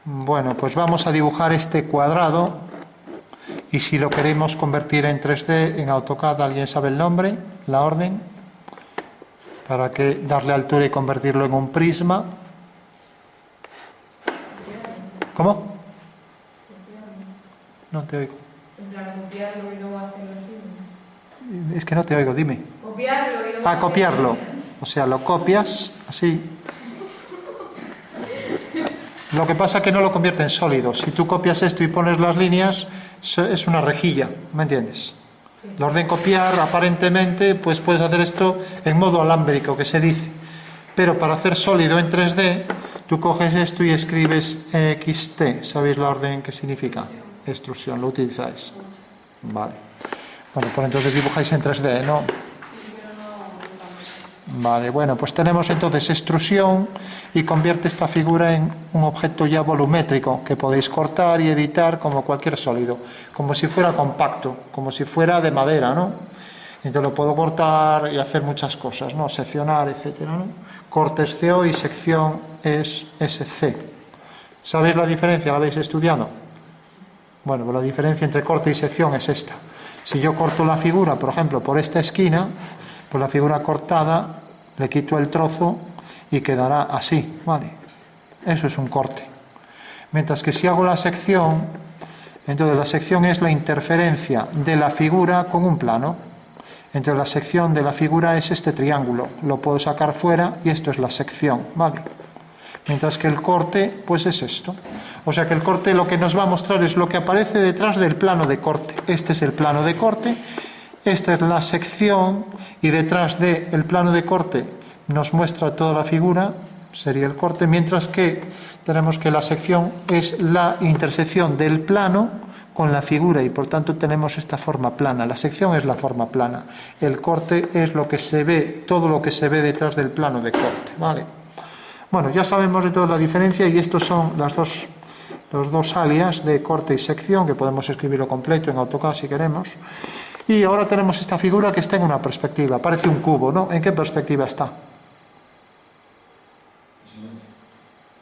Bueno, pues vamos a dibujar este cuadrado y si lo queremos convertir en 3D en AutoCAD, ¿alguien sabe el nombre? ¿La orden? ¿Para qué darle altura y convertirlo en un prisma? ¿Cómo? No te oigo. Copiarlo y luego hacerlo así. Es que no te oigo, dime. Copiarlo y luego... Ah, copiarlo. O sea, lo copias así. Lo que pasa es que no lo convierte en sólido. Si tú copias esto y pones las líneas, es una rejilla, ¿me entiendes? La orden copiar, aparentemente, pues puedes hacer esto en modo alámbrico, que se dice. Pero para hacer sólido en 3D, tú coges esto y escribes XT. ¿Sabéis la orden que significa? Extrusión, lo utilizáis. Vale. Bueno, pues entonces dibujáis en 3D, ¿no? Vale, bueno, pues tenemos entonces extrusión y convierte esta figura en un objeto ya volumétrico que podéis cortar y editar como cualquier sólido, como si fuera compacto, como si fuera de madera, ¿no? Entonces lo puedo cortar y hacer muchas cosas, ¿no? Seccionar, etcétera, ¿no? Corte es CO y sección es SC. ¿Sabéis la diferencia? ¿La habéis estudiado? Bueno, pues la diferencia entre corte y sección es esta. Si yo corto la figura, por ejemplo, por esta esquina, pues la figura cortada le quito el trozo y quedará así, ¿vale? Eso es un corte. Mientras que si hago la sección, entonces la sección es la interferencia de la figura con un plano. Entonces la sección de la figura es este triángulo, lo puedo sacar fuera y esto es la sección, ¿vale? Mientras que el corte, pues es esto. O sea que el corte lo que nos va a mostrar es lo que aparece detrás del plano de corte. Este es el plano de corte. Esta es la sección y detrás del plano de corte nos muestra toda la figura, sería el corte, mientras que tenemos que la sección es la intersección del plano con la figura y por tanto tenemos esta forma plana. La sección es la forma plana, el corte es lo que se ve, todo lo que se ve detrás del plano de corte, ¿vale? Bueno, ya sabemos de toda la diferencia y estos son los dos alias de corte y sección, que podemos escribirlo completo en AutoCAD si queremos. Y ahora tenemos esta figura que está en una perspectiva, parece un cubo, ¿no? ¿En qué perspectiva está?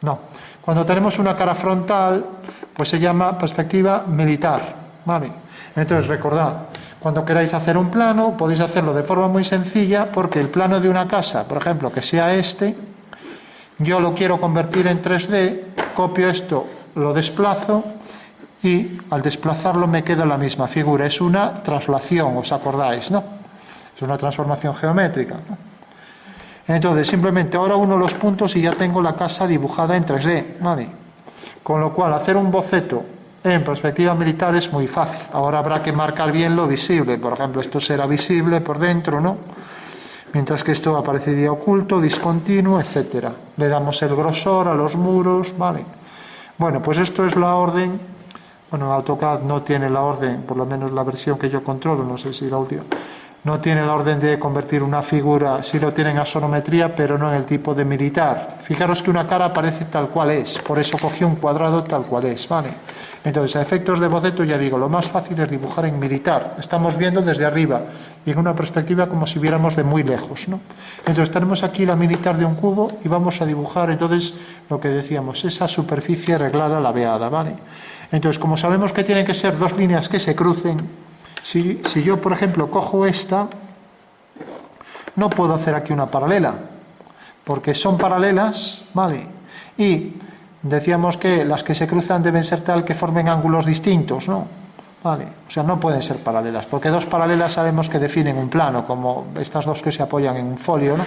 No. Cuando tenemos una cara frontal, pues se llama perspectiva militar, ¿vale? Entonces recordad, cuando queráis hacer un plano, podéis hacerlo de forma muy sencilla, porque el plano de una casa, por ejemplo, que sea este, yo lo quiero convertir en 3D, copio esto, lo desplazo, y al desplazarlo me queda la misma figura. Es una traslación, ¿os acordáis, no? Es una transformación geométrica, ¿no? Entonces, simplemente ahora uno los puntos y ya tengo la casa dibujada en 3D, ¿vale? Con lo cual, hacer un boceto en perspectiva militar es muy fácil. Ahora habrá que marcar bien lo visible. Por ejemplo, esto será visible por dentro, ¿no? Mientras que esto aparecería oculto, discontinuo, etcétera. Le damos el grosor a los muros, ¿vale? Bueno, pues esto es la orden. Bueno, AutoCAD no tiene la orden, por lo menos la versión que yo controlo, no sé si la última, no tiene la orden de convertir una figura, sí lo tiene en axonometría, pero no en el tipo de militar. Fijaros que una cara aparece tal cual es, por eso cogí un cuadrado tal cual es, ¿vale? Entonces, a efectos de boceto, ya digo, lo más fácil es dibujar en militar. Estamos viendo desde arriba y en una perspectiva como si viéramos de muy lejos, ¿no? Entonces, tenemos aquí la militar de un cubo y vamos a dibujar, entonces, lo que decíamos, esa superficie reglada laveada, ¿vale? Entonces, como sabemos que tienen que ser dos líneas que se crucen, si yo, por ejemplo, cojo esta, no puedo hacer aquí una paralela, porque son paralelas, ¿vale? Y decíamos que las que se cruzan deben ser tal que formen ángulos distintos, ¿no? ¿Vale? O sea, no pueden ser paralelas, porque dos paralelas sabemos que definen un plano, como estas dos que se apoyan en un folio, ¿no?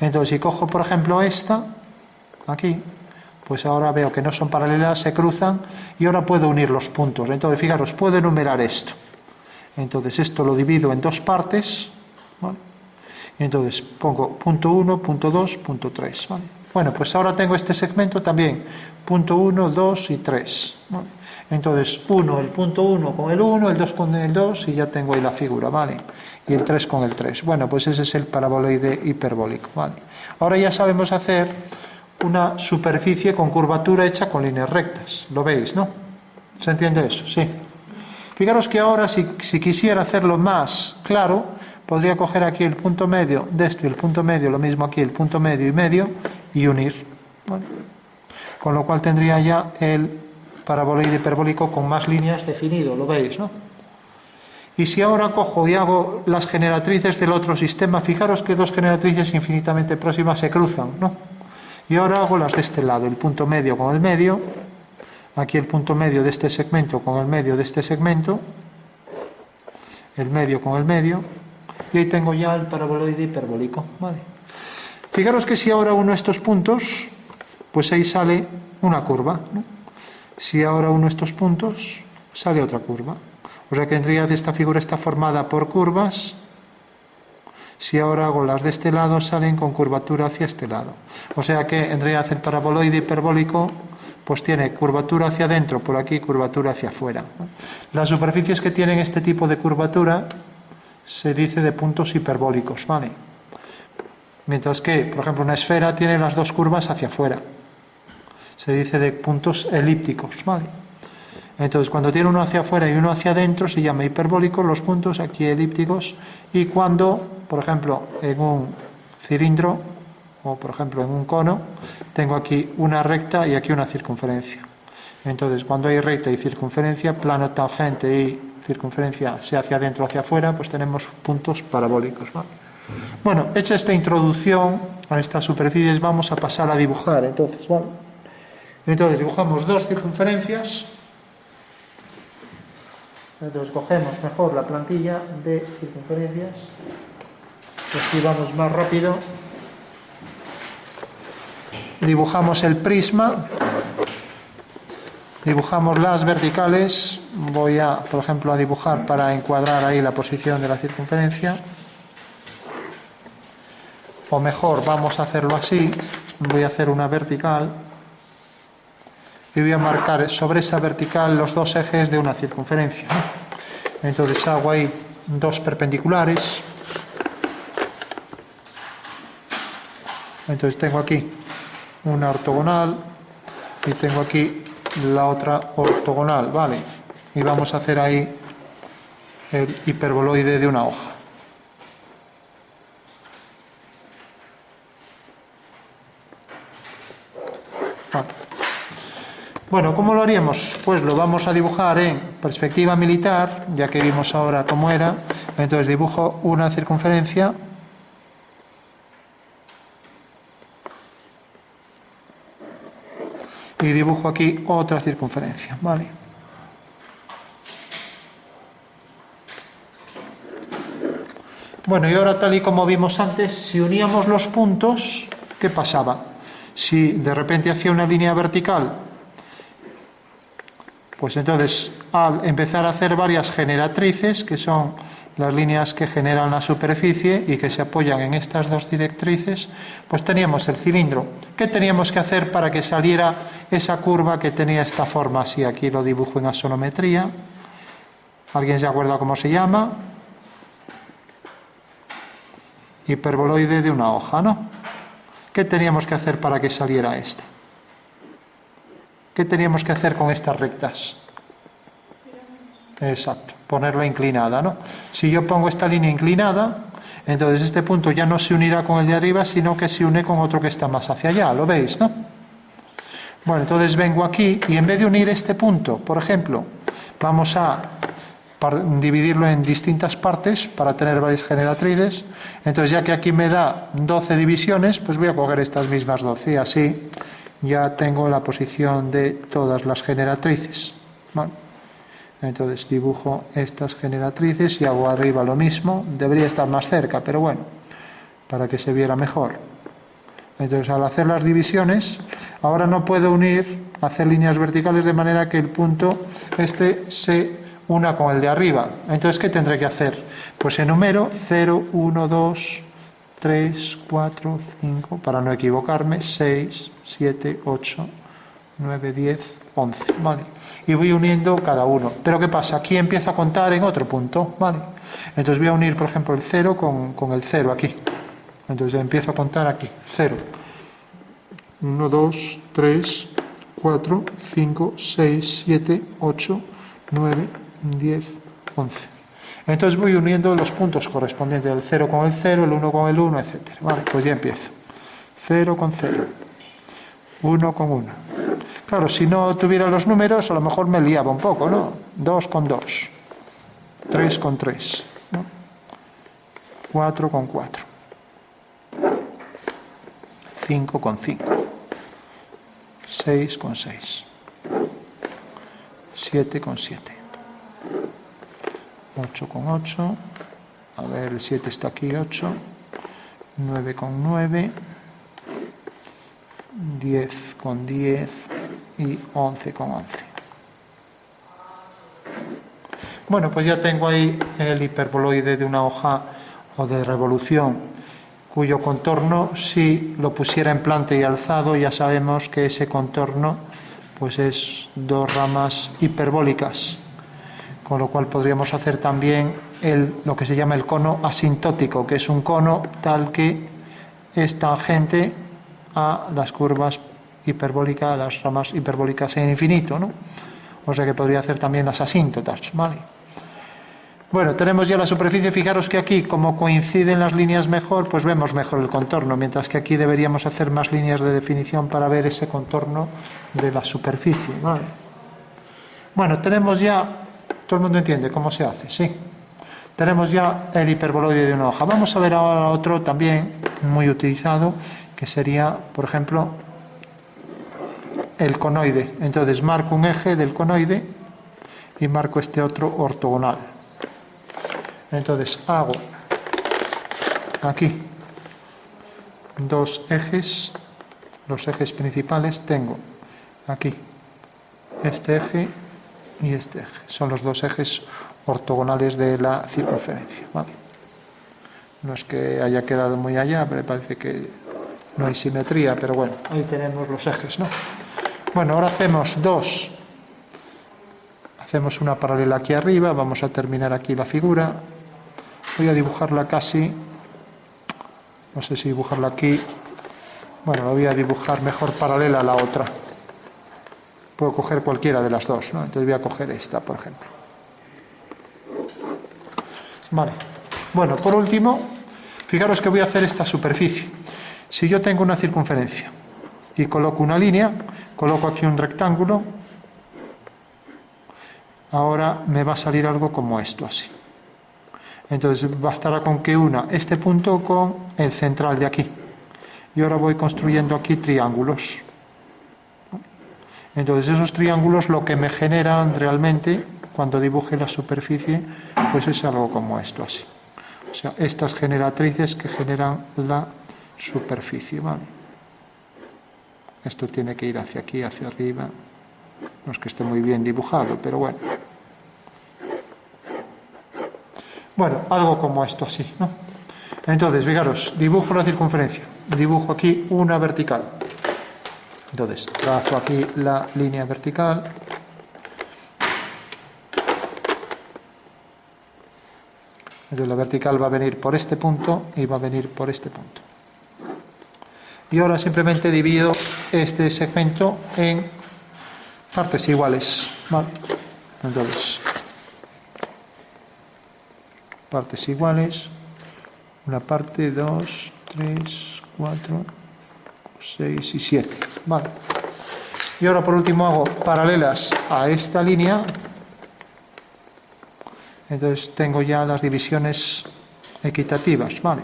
Entonces, si cojo, por ejemplo, esta, aquí, pues ahora veo que no son paralelas, se cruzan, y ahora puedo unir los puntos. Entonces, fijaros, puedo enumerar esto. Entonces, esto lo divido en dos partes, ¿vale? Y entonces pongo punto 1, punto 2, punto 3, ¿vale? Bueno, pues ahora tengo este segmento también, punto 1, 2 y 3, ¿vale? Entonces, el punto 1 con el 1, el 2 con el 2, y ya tengo ahí la figura, ¿vale? Y el 3 con el 3. Bueno, pues ese es el paraboloide hiperbólico, ¿vale? Ahora ya sabemos hacer una superficie con curvatura hecha con líneas rectas. ¿Lo veis, no? ¿Se entiende eso? Sí. Fijaros que ahora, si quisiera hacerlo más claro, podría coger aquí el punto medio de esto y el punto medio, lo mismo aquí, el punto medio y unir. ¿Vale? con lo cual tendría ya el paraboloide hiperbólico con más líneas definido, lo veis, ¿no? Y si ahora cojo y hago las generatrices del otro sistema, fijaros que dos generatrices infinitamente próximas se cruzan, ¿no? Y ahora hago las de este lado, el punto medio con el medio, aquí el punto medio de este segmento con el medio de este segmento, el medio con el medio, y ahí tengo ya el paraboloide hiperbólico, ¿vale? Fijaros que si ahora uno estos puntos, pues ahí sale una curva, ¿no? Si ahora uno estos puntos, sale otra curva. O sea que en realidad esta figura está formada por curvas. Si ahora hago las de este lado, salen con curvatura hacia este lado. O sea que en realidad el paraboloide hiperbólico pues tiene curvatura hacia adentro, por aquí curvatura hacia afuera. Las superficies que tienen este tipo de curvatura se dice de puntos hiperbólicos, ¿vale? Mientras que, por ejemplo, una esfera tiene las dos curvas hacia afuera. Se dice de puntos elípticos, ¿vale? Entonces, cuando tiene uno hacia afuera y uno hacia adentro, se llama hiperbólicos los puntos aquí elípticos. Y cuando, por ejemplo, en un cilindro o, por ejemplo, en un cono, tengo aquí una recta y aquí una circunferencia. Entonces, cuando hay recta y circunferencia, plano tangente y circunferencia, sea hacia adentro o hacia afuera, pues tenemos puntos parabólicos, ¿vale? Bueno, hecha esta introducción a estas superficies, vamos a pasar a dibujar, entonces, ¿vale? Entonces, dibujamos dos circunferencias. Entonces cogemos mejor la plantilla de circunferencias, así vamos más rápido. Dibujamos el prisma, dibujamos las verticales. Voy a, por ejemplo, a dibujar para encuadrar ahí la posición de la circunferencia. O mejor, vamos a hacerlo así. Voy a hacer una vertical y voy a marcar sobre esa vertical los dos ejes de una circunferencia. Entonces hago ahí dos perpendiculares. Entonces tengo aquí una ortogonal y tengo aquí la otra ortogonal, ¿vale? Y vamos a hacer ahí el hiperboloide de una hoja. Vale. Bueno, ¿cómo lo haríamos? Pues lo vamos a dibujar en perspectiva militar, ya que vimos ahora cómo era. Entonces dibujo una circunferencia y dibujo aquí otra circunferencia, ¿vale? Bueno, y ahora tal y como vimos antes, si uníamos los puntos, ¿qué pasaba? Si de repente hacía una línea vertical, pues entonces al empezar a hacer varias generatrices, que son las líneas que generan la superficie y que se apoyan en estas dos directrices, pues teníamos el cilindro. ¿Qué teníamos que hacer para que saliera esa curva que tenía esta forma? Así, aquí lo dibujo en axonometría. ¿Alguien se acuerda cómo se llama? Hiperboloide de una hoja, ¿no? ¿Qué teníamos que hacer para que saliera esta? ¿Qué teníamos que hacer con estas rectas? Exacto, ponerla inclinada, ¿no? Si yo pongo esta línea inclinada, entonces este punto ya no se unirá con el de arriba, sino que se une con otro que está más hacia allá, ¿lo veis, no? Bueno, entonces vengo aquí y en vez de unir este punto, por ejemplo, vamos a dividirlo en distintas partes para tener varias generatrices. Entonces, ya que aquí me da 12 divisiones, pues voy a coger estas mismas 12 y así ya tengo la posición de todas las generatrices. Bueno, entonces dibujo estas generatrices y hago arriba lo mismo. Debería estar más cerca, pero bueno, para que se viera mejor. Entonces, al hacer las divisiones, ahora no puedo hacer líneas verticales de manera que el punto este se una con el de arriba. Entonces, ¿qué tendré que hacer? Pues enumero 0, 1, 2, 3, 4, 5, para no equivocarme, 6, 7, 8, 9, 10, 11, ¿vale? Y voy uniendo cada uno. Pero ¿qué pasa? Aquí empiezo a contar en otro punto, ¿vale? Entonces voy a unir, por ejemplo, el 0 con el 0 aquí. Entonces empiezo a contar aquí, 0. 1, 2, 3, 4, 5, 6, 7, 8, 9, 10, 11. Entonces voy uniendo los puntos correspondientes, el 0 con el 0, el 1 con el 1, etc. Vale, pues ya empiezo. 0 con 0, 1 con 1, Claro, si no tuviera los números, a lo mejor me liaba un poco, ¿no? 2 con 2, 3 con 3, ¿no? 4 con 4, 5 con 5, 6 con 6, 7 con 7, 8 con 8, a ver, el 7 está aquí, 8, 9 con 9, 10 con 10 y 11 con 11. Bueno, pues ya tengo ahí el hiperboloide de una hoja o de revolución, cuyo contorno, si lo pusiera en planta y alzado, ya sabemos que ese contorno pues es 2 ramas hiperbólicas, con lo cual podríamos hacer también lo que se llama el cono asintótico, que es un cono tal que es tangente a las curvas hiperbólicas, a las ramas hiperbólicas en infinito, ¿no? O sea que podría hacer también las asíntotas, ¿vale? Bueno, tenemos ya la superficie. Fijaros que aquí, como coinciden las líneas mejor, pues vemos mejor el contorno, mientras que aquí deberíamos hacer más líneas de definición para ver ese contorno de la superficie, ¿vale? Bueno, tenemos ya, todo el mundo entiende cómo se hace, sí. Tenemos ya el hiperboloide de una hoja. Vamos a ver ahora otro también muy utilizado, que sería, por ejemplo, el conoide. Entonces marco un eje del conoide y marco este otro ortogonal. Entonces hago aquí 2 ejes, los ejes principales. Tengo aquí este eje y este eje. Son los 2 ejes ortogonales de la circunferencia, ¿vale? No es que haya quedado muy allá, pero me parece que no hay simetría, pero bueno, ahí tenemos los ejes, ¿no? Bueno, ahora hacemos una paralela aquí arriba. Vamos a terminar aquí la figura. Voy a dibujarla casi, no sé si dibujarla aquí, bueno, la voy a dibujar mejor paralela a la otra. Puedo coger cualquiera de las dos, ¿no? Entonces voy a coger esta, por ejemplo. Vale. Bueno, por último, fijaros que voy a hacer esta superficie. Si yo tengo una circunferencia y coloco una línea, coloco aquí un rectángulo, ahora me va a salir algo como esto, así. Entonces bastará con que una este punto con el central de aquí. Y ahora voy construyendo aquí triángulos. Entonces esos triángulos lo que me generan realmente, cuando dibuje la superficie, pues es algo como esto, así. O sea, estas generatrices que generan la superficie, ¿vale? Esto tiene que ir hacia aquí, hacia arriba. No es que esté muy bien dibujado, pero bueno. Bueno, algo como esto, así, ¿no? Entonces, fijaros, dibujo la circunferencia. Dibujo aquí una vertical. Entonces, trazo aquí la línea vertical. Entonces, la vertical va a venir por este punto y va a venir por este punto. Y ahora simplemente divido este segmento en partes iguales, ¿vale? Entonces, partes iguales, una parte, 2, 3, 4, 6 y 7, ¿vale? Y ahora por último hago paralelas a esta línea. Entonces tengo ya las divisiones equitativas, ¿vale?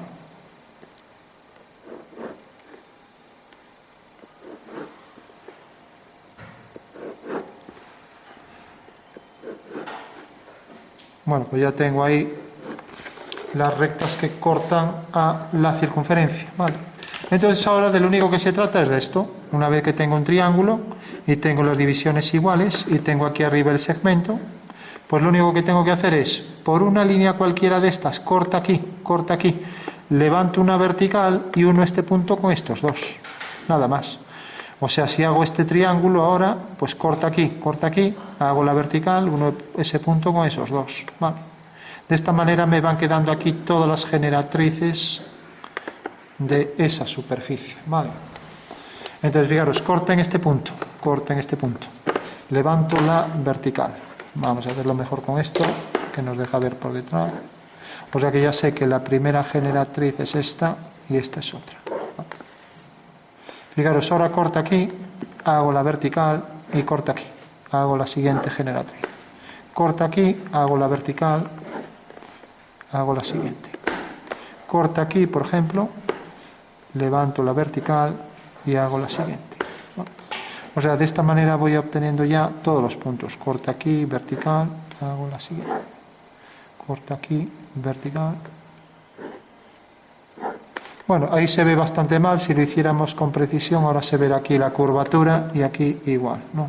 Bueno, pues ya tengo ahí las rectas que cortan a la circunferencia, ¿vale? Entonces ahora de lo único que se trata es de esto. Una vez que tengo un triángulo y tengo las divisiones iguales y tengo aquí arriba el segmento, pues lo único que tengo que hacer es, por una línea cualquiera de estas, corta aquí, levanto una vertical y uno este punto con estos dos, nada más. O sea, si hago este triángulo ahora, pues corta aquí, hago la vertical, uno ese punto con esos dos, ¿vale? De esta manera me van quedando aquí todas las generatrices de esa superficie, ¿vale? Entonces, fijaros, corta en este punto, levanto la vertical. Vamos a hacerlo mejor con esto, que nos deja ver por detrás. O sea que ya sé que la primera generatriz es esta y esta es otra. Fijaros, ahora corta aquí, hago la vertical, y corta aquí. Hago la siguiente generatriz. Corta aquí, hago la vertical, hago la siguiente. Corta aquí, por ejemplo, levanto la vertical y hago la siguiente. O sea, de esta manera voy obteniendo ya todos los puntos. Corta aquí, vertical, hago la siguiente. Corta aquí, vertical. Bueno, ahí se ve bastante mal. Si lo hiciéramos con precisión, ahora se verá aquí la curvatura y aquí igual, ¿no?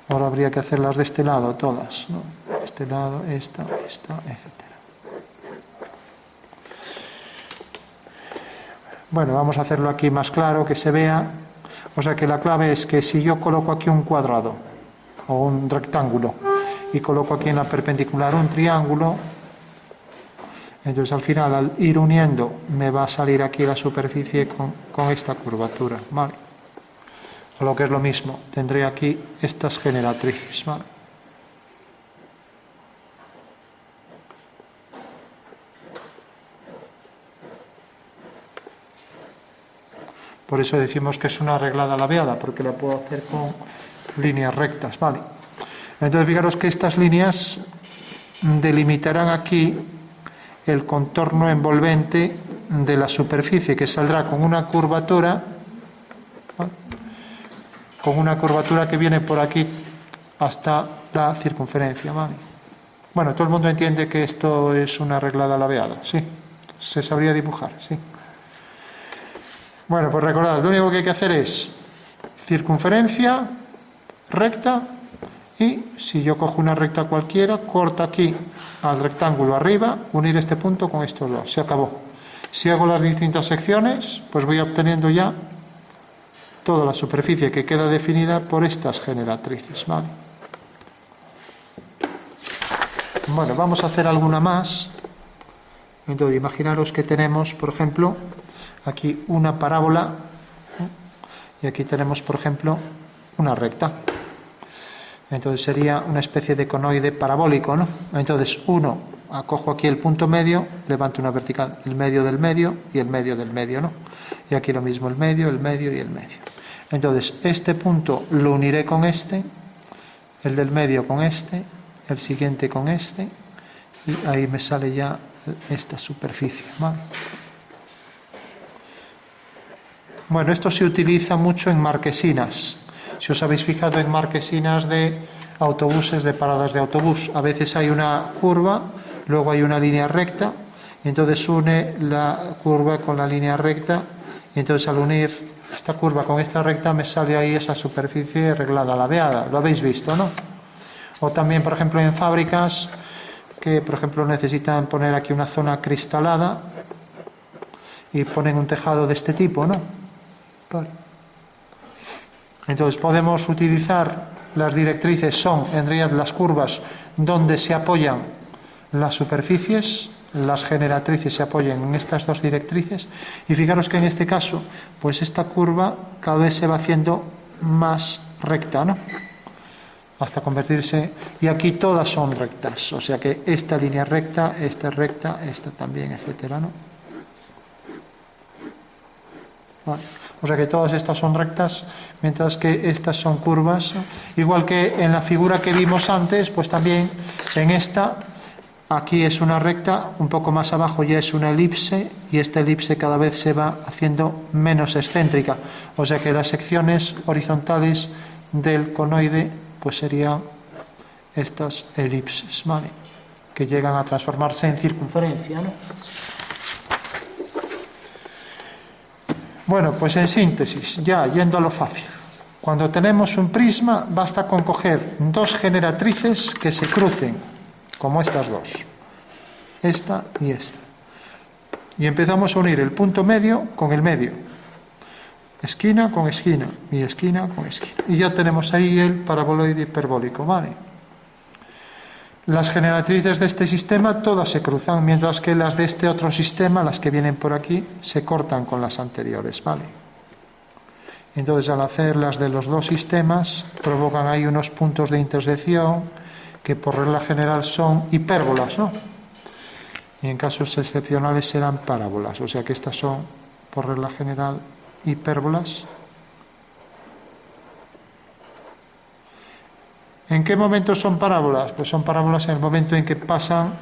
Ahora habría que hacerlas de este lado todas, ¿no? Este lado, esta, etc. Bueno, vamos a hacerlo aquí más claro, que se vea. O sea que la clave es que si yo coloco aquí un cuadrado o un rectángulo y coloco aquí en la perpendicular un triángulo, entonces al final, al ir uniendo, me va a salir aquí la superficie con esta curvatura, ¿vale? O lo que es lo mismo, tendré aquí estas generatrices, ¿vale? Por eso decimos que es una reglada labiada, porque la puedo hacer con líneas rectas, ¿vale? Entonces, fijaros que estas líneas delimitarán aquí el contorno envolvente de la superficie, que saldrá con una curvatura, ¿vale? Con una curvatura que viene por aquí hasta la circunferencia, ¿vale? Bueno, todo el mundo entiende que esto es una reglada labiada, ¿sí? Se sabría dibujar, ¿sí? Bueno, pues recordad, lo único que hay que hacer es circunferencia, recta, y si yo cojo una recta cualquiera, corta aquí al rectángulo arriba, unir este punto con estos dos, se acabó. Si hago las distintas secciones, pues voy obteniendo ya toda la superficie que queda definida por estas generatrices, ¿vale? Bueno, vamos a hacer alguna más. Entonces, imaginaros que tenemos, por ejemplo, aquí una parábola, ¿no? Y aquí tenemos, por ejemplo, una recta. Entonces sería una especie de conoide parabólico, ¿no? Entonces, cojo aquí el punto medio, levanto una vertical, el medio del medio y el medio del medio, ¿no? Y aquí lo mismo, el medio y el medio. Entonces, este punto lo uniré con este, el del medio con este, el siguiente con este, y ahí me sale ya esta superficie, ¿vale? Bueno, esto se utiliza mucho en marquesinas. Si os habéis fijado en marquesinas de autobuses, de paradas de autobús, a veces hay una curva, luego hay una línea recta, y entonces une la curva con la línea recta, y entonces al unir esta curva con esta recta me sale ahí esa superficie reglada, ladeada. Lo habéis visto, ¿no? O también, por ejemplo, en fábricas que, por ejemplo, necesitan poner aquí una zona cristalada y ponen un tejado de este tipo, ¿no? Vale. Entonces podemos utilizar las directrices, son en realidad las curvas donde se apoyan las superficies, las generatrices se apoyan en estas dos directrices, y fijaros que en este caso, pues esta curva cada vez se va haciendo más recta, ¿no? Hasta convertirse, y aquí todas son rectas, o sea que esta línea recta, esta también, etcétera, ¿no? Vale. O sea que todas estas son rectas, mientras que estas son curvas. Igual que en la figura que vimos antes, pues también en esta, aquí es una recta, un poco más abajo ya es una elipse, y esta elipse cada vez se va haciendo menos excéntrica. O sea que las secciones horizontales del conoide, pues serían estas elipses, ¿vale? Que llegan a transformarse en circunferencia, ¿no? Bueno, pues en síntesis, ya yendo a lo fácil. Cuando tenemos un prisma, basta con coger dos generatrices que se crucen, como estas dos, esta y esta. Y empezamos a unir el punto medio con el medio, esquina con esquina y esquina con esquina. Y ya tenemos ahí el paraboloide hiperbólico, ¿vale? Las generatrices de este sistema todas se cruzan, mientras que las de este otro sistema, las que vienen por aquí, se cortan con las anteriores, ¿vale? Entonces, al hacer las de los dos sistemas, provocan ahí unos puntos de intersección que por regla general son hipérbolas, ¿no? Y en casos excepcionales serán parábolas, o sea que estas son, por regla general, hipérbolas. ¿En qué momento son parábolas? Pues son parábolas en el momento en que pasan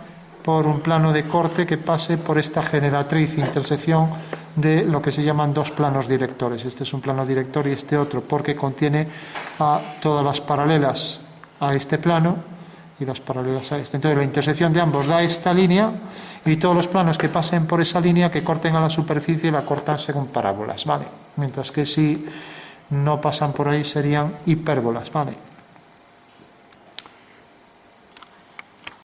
por un plano de corte que pase por esta generatriz, intersección de lo que se llaman dos planos directores. Este es un plano director y este otro, porque contiene a todas las paralelas a este plano y las paralelas a este. Entonces la intersección de ambos da esta línea y todos los planos que pasen por esa línea que corten a la superficie la cortan según parábolas, ¿vale? Mientras que si no pasan por ahí serían hipérbolas, ¿vale?